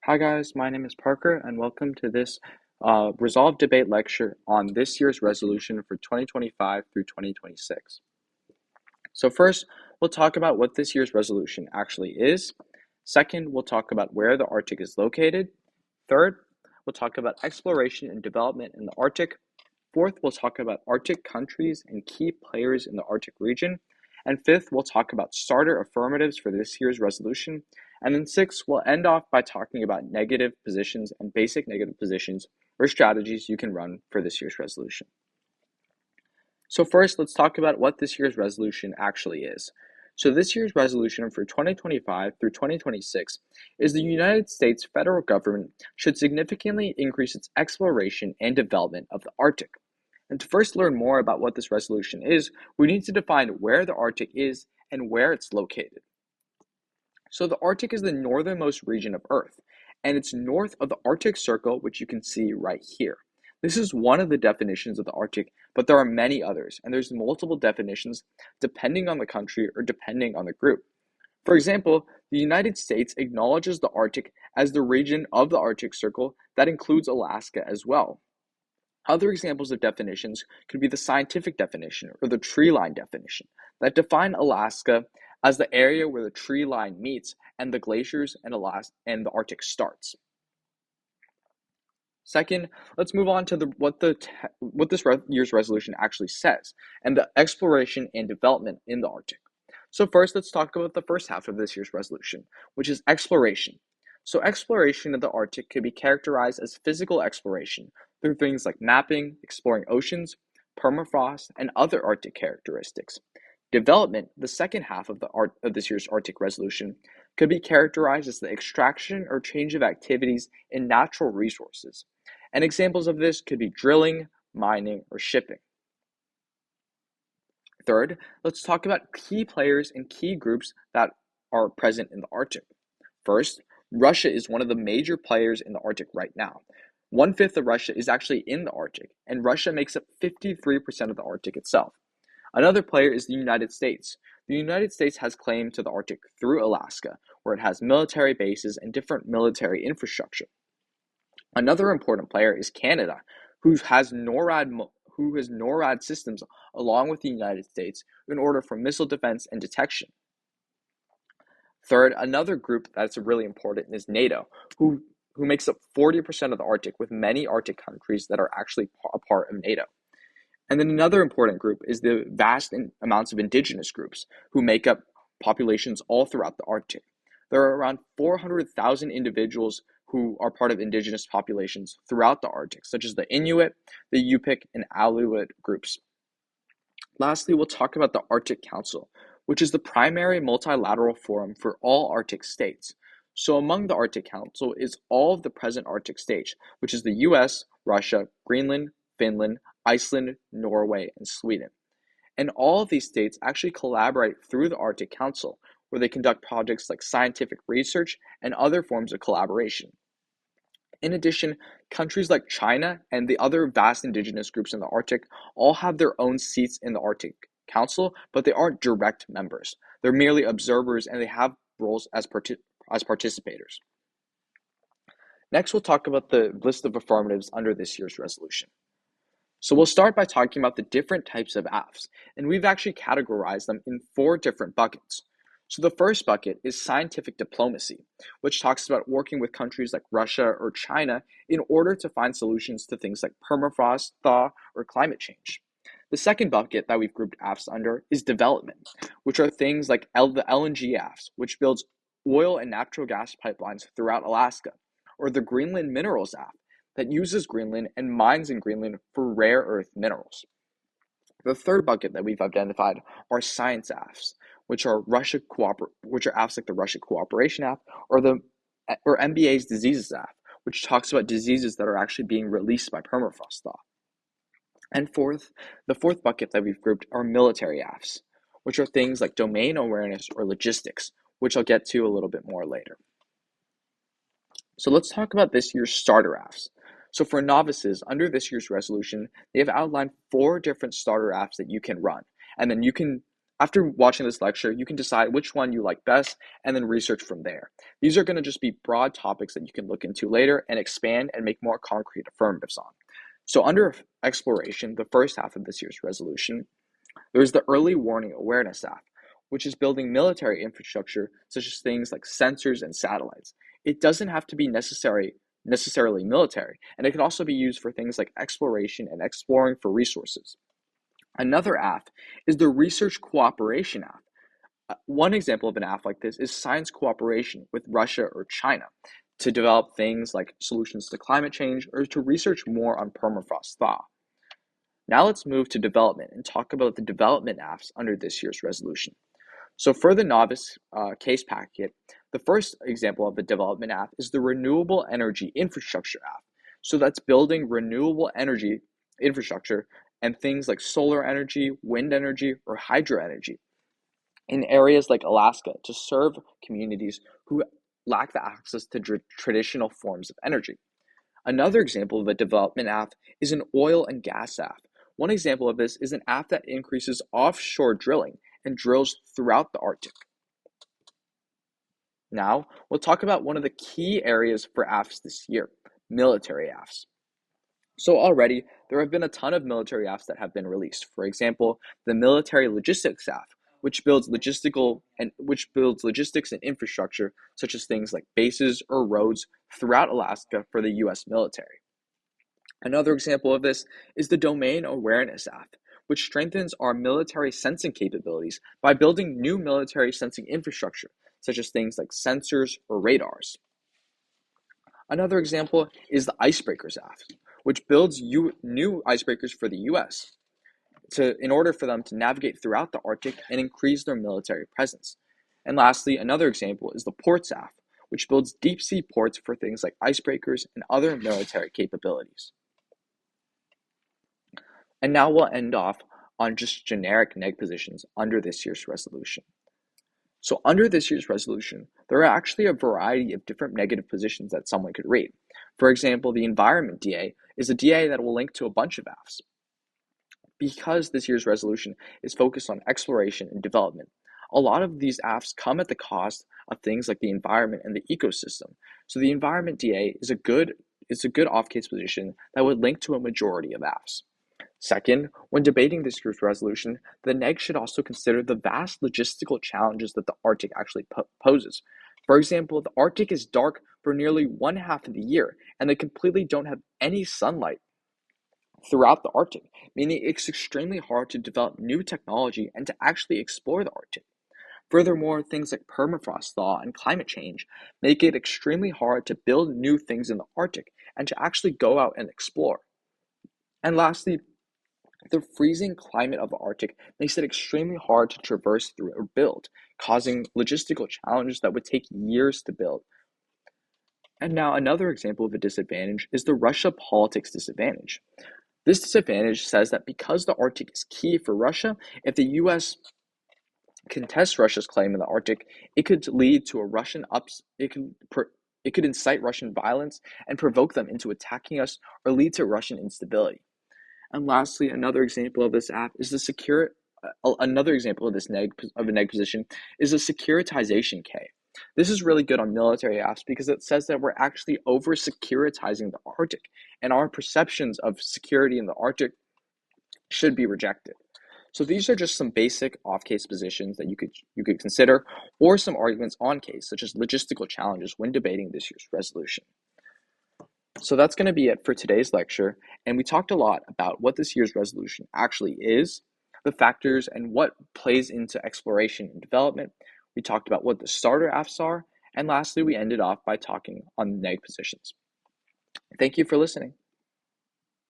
Hi guys, my name is Parker and welcome to this Resolve Debate lecture on this year's resolution for 2025 through 2026. So first, we'll talk about what this year's resolution actually is. Second, we'll talk about where the Arctic is located. Third, we'll talk about exploration and development in the Arctic. Fourth, we'll talk about Arctic countries and key players in the Arctic region. And fifth, we'll talk about starter affirmatives for this year's resolution. And then sixth, we'll end off by talking about negative positions and basic negative positions or strategies you can run for this year's resolution. So first, let's talk about what this year's resolution actually is. So this year's resolution for 2025 through 2026 is the United States federal government should significantly increase its exploration and development of the Arctic. And to first learn more about what this resolution is, we need to define where the Arctic is and where it's located. So the Arctic is the northernmost region of Earth, and it's north of the Arctic Circle, which you can see right here. This is one of the definitions of the Arctic, but there are many others, and there's multiple definitions depending on the country or depending on the group. For example, the United States acknowledges the Arctic as the region of the Arctic Circle that includes Alaska as well. Other examples of definitions could be the scientific definition or the tree line definition that define Alaska as the area where the tree line meets and the glaciers and the Arctic starts. Second, let's move on to what this year's resolution actually says and the exploration and development in the Arctic. So first, let's talk about the first half of this year's resolution, which is exploration. So exploration of the Arctic could be characterized as physical exploration through things like mapping, exploring oceans, permafrost, and other Arctic characteristics. Development, the second half of this year's Arctic resolution, could be characterized as the extraction or change of activities in natural resources. And examples of this could be drilling, mining, or shipping. Third, let's talk about key players and key groups that are present in the Arctic. First, Russia is one of the major players in the Arctic right now. 1/5 of Russia is actually in the Arctic, and Russia makes up 53% of the Arctic itself. Another player is the United States. The United States has claim to the Arctic through Alaska, where it has military bases and different military infrastructure. Another important player is Canada, who has NORAD systems along with the United States in order for missile defense and detection. Third, another group that's really important is NATO, who makes up 40% of the Arctic, with many Arctic countries that are actually a part of NATO. And then another important group is the vast amounts of indigenous groups who make up populations all throughout the Arctic. There are around 400,000 individuals who are part of indigenous populations throughout the Arctic, such as the Inuit, the Yupik, and Aleut groups. Lastly, we'll talk about the Arctic Council, which is the primary multilateral forum for all Arctic states. So among the Arctic Council is all of the present Arctic states, which is the US, Russia, Greenland, Finland, Iceland, Norway, and Sweden. And all of these states actually collaborate through the Arctic Council, where they conduct projects like scientific research and other forms of collaboration. In addition, countries like China and the other vast indigenous groups in the Arctic all have their own seats in the Arctic Council, but they aren't direct members. They're merely observers and they have roles as participators. Next, we'll talk about the list of affirmatives under this year's resolution. So we'll start by talking about the different types of AFs, and we've actually categorized them in 4 different buckets. So the first bucket is scientific diplomacy, which talks about working with countries like Russia or China in order to find solutions to things like permafrost thaw or climate change. The second bucket that we've grouped AFs under is development, which are things like the LNG AFs, which builds oil and natural gas pipelines throughout Alaska, or the Greenland Minerals AF, that uses Greenland and mines in Greenland for rare earth minerals. The third bucket that we've identified are science AFs, which are AFs like the Russia Cooperation AF or NBA's Diseases AF, which talks about diseases that are actually being released by permafrost thaw. And the fourth bucket that we've grouped are military AFs, which are things like domain awareness or logistics, which I'll get to a little bit more later. So let's talk about this year's starter AFs. So for novices, under this year's resolution, they have outlined 4 different starter AFs that you can run. And then you can After watching this lecture, you can decide which one you like best and then research from there. These are going to just be broad topics that you can look into later and expand and make more concrete affirmatives on. So under exploration, the first half of this year's resolution, there's the Early Warning Awareness Act, which is building military infrastructure such as things like sensors and satellites. It doesn't have to be necessarily military, and it can also be used for things like exploration and exploring for resources. Another app is the Research Cooperation App. One example of an app like this is science cooperation with Russia or China to develop things like solutions to climate change or to research more on permafrost thaw. Now let's move to development and talk about the development apps under this year's resolution. So for the novice case packet, the first example of a development app is the Renewable Energy Infrastructure app. So that's building renewable energy infrastructure and things like solar energy, wind energy, or hydro energy in areas like Alaska to serve communities who lack the access to traditional forms of energy. Another example of a development app is an oil and gas app. One example of this is an app that increases offshore drilling and drills throughout the Arctic. Now, we'll talk about one of the key areas for apps this year, military apps. So already, there have been a ton of military apps that have been released. For example, the Military Logistics app, which builds logistics and infrastructure, such as things like bases or roads throughout Alaska for the US military. Another example of this is the Domain Awareness app, which strengthens our military sensing capabilities by building new military sensing infrastructure, such as things like sensors or radars. Another example is the Icebreakers app, which builds new icebreakers for the US in order for them to navigate throughout the Arctic and increase their military presence. And lastly, another example is the Ports app, which builds deep sea ports for things like icebreakers and other military capabilities. And now we'll end off on just generic neg positions under this year's resolution. So under this year's resolution, there are actually a variety of different negative positions that someone could read. For example, the environment DA is a DA that will link to a bunch of apps. Because this year's resolution is focused on exploration and development, a lot of these apps come at the cost of things like the environment and the ecosystem. So the environment DA is a good off-case position that would link to a majority of apps. Second, when debating this year's resolution, the neg should also consider the vast logistical challenges that the Arctic actually poses. For example, the Arctic is dark for nearly one half of the year, and they completely don't have any sunlight throughout the Arctic, meaning it's extremely hard to develop new technology and to actually explore the Arctic. Furthermore, things like permafrost thaw and climate change make it extremely hard to build new things in the Arctic and to actually go out and explore. And lastly, the freezing climate of the Arctic makes it extremely hard to traverse through or build, causing logistical challenges that would take years to build. And now another example of a disadvantage is the Russia politics disadvantage. This disadvantage says that because the Arctic is key for Russia, if the US contests Russia's claim in the Arctic, it could lead to it could incite Russian violence and provoke them into attacking us or lead to Russian instability. And lastly, another example of this app is another example of a neg position is a securitization K. This is really good on military apps because it says that we're actually over securitizing the Arctic, and our perceptions of security in the Arctic should be rejected. So these are just some basic off-case positions that you could consider, or some arguments on case, such as logistical challenges when debating this year's resolution. So that's going to be it for today's lecture, and we talked a lot about what this year's resolution actually is, the factors, and what plays into exploration and development. We talked about what the starter apps are, and lastly, we ended off by talking on neg positions. Thank you for listening.